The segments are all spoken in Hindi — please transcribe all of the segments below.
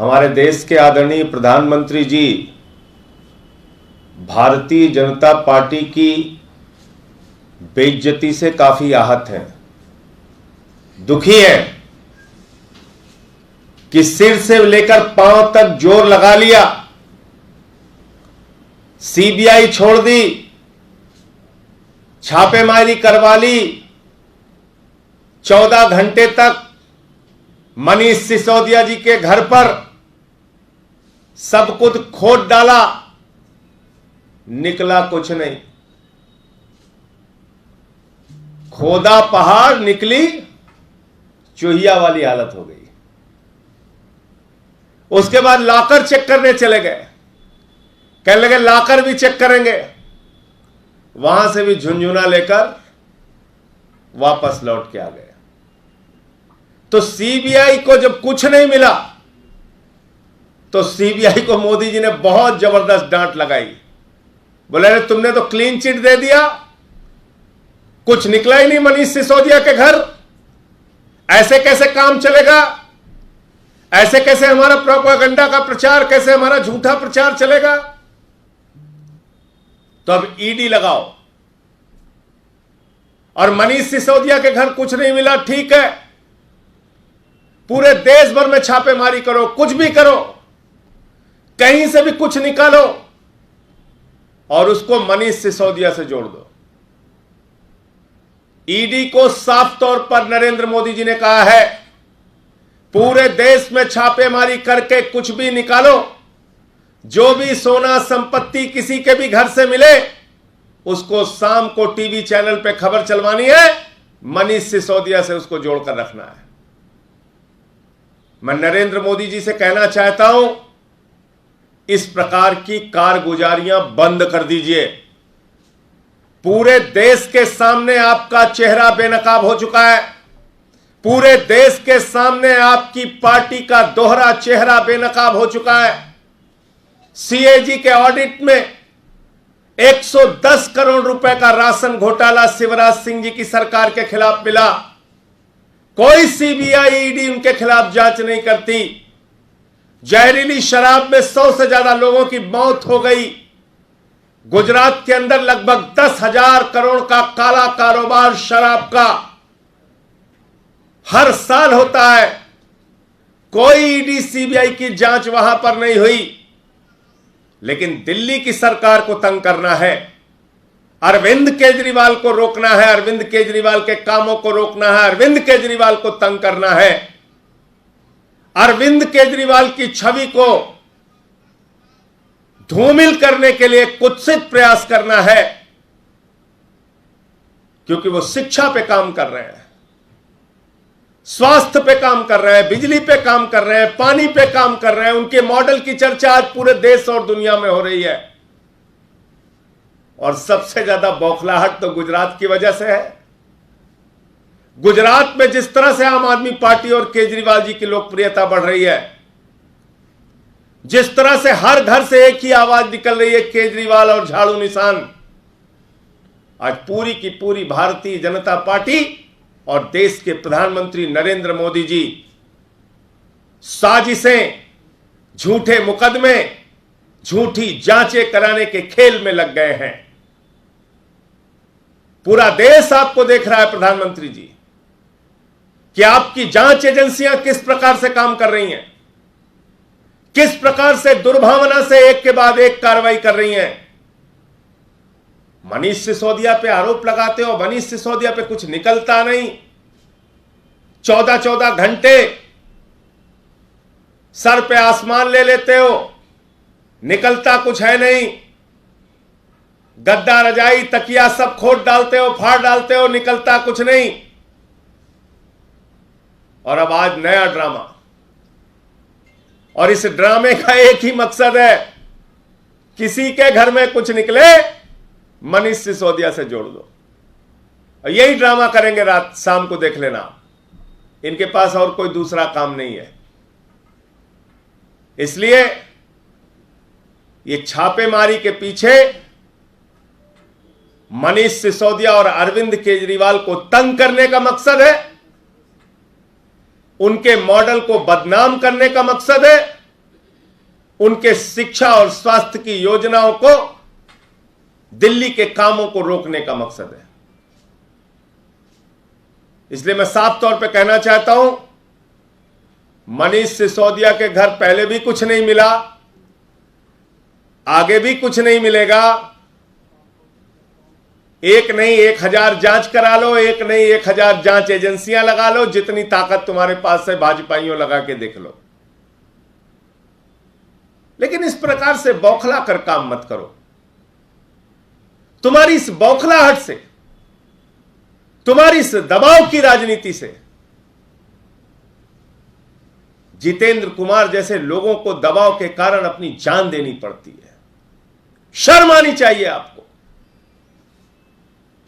हमारे देश के आदरणीय प्रधानमंत्री जी भारतीय जनता पार्टी की बेइज्जती से काफी आहत हैं, दुखी हैं कि सिर से लेकर पांव तक जोर लगा लिया, सीबीआई छोड़ दी, छापेमारी करवा ली, 14 घंटे तक मनीष सिसोदिया जी के घर पर सब कुछ खोद डाला, निकला कुछ नहीं। खोदा पहाड़, निकली चूहिया वाली हालत हो गई। उसके बाद लॉकर चेक करने चले गए, कहने लगे लॉकर भी चेक करेंगे, वहां से भी झुंझुना लेकर वापस लौट के आ गए। तो सीबीआई को जब कुछ नहीं मिला तो सीबीआई को मोदी जी ने बहुत जबरदस्त डांट लगाई। बोले अरे तुमने तो क्लीन चिट दे दिया, कुछ निकला ही नहीं मनीष सिसोदिया के घर, ऐसे कैसे काम चलेगा, ऐसे कैसे हमारा प्रोपेगेंडा का प्रचार, कैसे हमारा झूठा प्रचार चलेगा। तो अब ईडी लगाओ। और मनीष सिसोदिया के घर कुछ नहीं मिला, ठीक है, पूरे देश भर में छापेमारी करो, कुछ भी करो, कहीं से भी कुछ निकालो और उसको मनीष सिसोदिया से जोड़ दो। ईडी को साफ तौर पर नरेंद्र मोदी जी ने कहा है, पूरे देश में छापेमारी करके कुछ भी निकालो, जो भी सोना संपत्ति किसी के भी घर से मिले उसको शाम को टीवी चैनल पे खबर चलवानी है, मनीष सिसोदिया से उसको जोड़कर रखना है। मैं नरेंद्र मोदी जी से कहना चाहता हूं, इस प्रकार की कारगुजारियां बंद कर दीजिए। पूरे देश के सामने आपका चेहरा बेनकाब हो चुका है, पूरे देश के सामने आपकी पार्टी का दोहरा चेहरा बेनकाब हो चुका है। सीएजी के ऑडिट में 110 करोड़ रुपए का राशन घोटाला शिवराज सिंह जी की सरकार के खिलाफ मिला, कोई सीबीआई ईडी उनके खिलाफ जांच नहीं करती। जहरीली शराब में 100 से ज्यादा लोगों की मौत हो गई। गुजरात के अंदर लगभग 10,000 करोड़ का काला कारोबार शराब का हर साल होता है, कोई ईडी सीबीआई की जांच वहां पर नहीं हुई। लेकिन दिल्ली की सरकार को तंग करना है, अरविंद केजरीवाल को रोकना है, अरविंद केजरीवाल के कामों को रोकना है, अरविंद केजरीवाल को तंग करना है, अरविंद केजरीवाल की छवि को धूमिल करने के लिए कुत्सित प्रयास करना है, क्योंकि वो शिक्षा पे काम कर रहे हैं, स्वास्थ्य पे काम कर रहे हैं, बिजली पे काम कर रहे हैं, पानी पे काम कर रहे हैं। उनके मॉडल की चर्चा आज पूरे देश और दुनिया में हो रही है। और सबसे ज्यादा बौखलाहट तो गुजरात की वजह से है। गुजरात में जिस तरह से आम आदमी पार्टी और केजरीवाल जी की लोकप्रियता बढ़ रही है, जिस तरह से हर घर से एक ही आवाज निकल रही है, केजरीवाल और झाड़ू निशान, आज पूरी की पूरी भारतीय जनता पार्टी और देश के प्रधानमंत्री नरेंद्र मोदी जी साजिशें, झूठे मुकदमे, झूठी जांचें कराने के खेल में लग गए हैं। पूरा देश आपको देख रहा है प्रधानमंत्री जी, कि आपकी जांच एजेंसियां किस प्रकार से काम कर रही हैं, किस प्रकार से दुर्भावना से एक के बाद एक कार्रवाई कर रही हैं। मनीष सिसोदिया पे आरोप लगाते हो, मनीष सिसोदिया पे कुछ निकलता नहीं, 14-14 घंटे सर पे आसमान ले लेते हो, निकलता कुछ है नहीं। गद्दा रजाई तकिया सब खोद डालते हो, फाड़ डालते हो, निकलता कुछ नहीं। और अब आज नया ड्रामा, और इस ड्रामे का एक ही मकसद है, किसी के घर में कुछ निकले मनीष सिसोदिया से जोड़ दो। और यही ड्रामा करेंगे रात शाम को, देख लेना। इनके पास और कोई दूसरा काम नहीं है। इसलिए ये छापेमारी के पीछे मनीष सिसोदिया और अरविंद केजरीवाल को तंग करने का मकसद है, उनके मॉडल को बदनाम करने का मकसद है, उनके शिक्षा और स्वास्थ्य की योजनाओं को दिल्ली के कामों को रोकने का मकसद है। इसलिए मैं साफ तौर पे कहना चाहता हूं, मनीष सिसोदिया के घर पहले भी कुछ नहीं मिला, आगे भी कुछ नहीं मिलेगा। एक नहीं 1000 जांच करा लो, एक नहीं 1000 जांच एजेंसियां लगा लो, जितनी ताकत तुम्हारे पास है भाजपाइयों लगा के देख लो। लेकिन इस प्रकार से बौखला कर काम मत करो। तुम्हारी इस बौखलाहट से, तुम्हारी इस दबाव की राजनीति से जितेंद्र कुमार जैसे लोगों को दबाव के कारण अपनी जान देनी पड़ती है। शर्म आनी चाहिए आपको।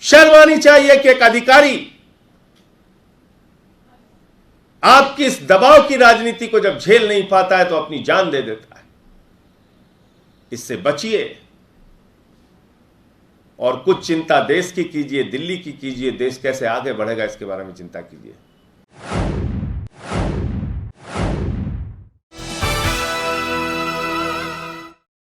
शर्म आनी चाहिए कि एक अधिकारी आपकी इस दबाव की राजनीति को जब झेल नहीं पाता है तो अपनी जान दे देता है। इससे बचिए और कुछ चिंता देश की कीजिए, दिल्ली की कीजिए, देश कैसे आगे बढ़ेगा इसके बारे में चिंता कीजिए।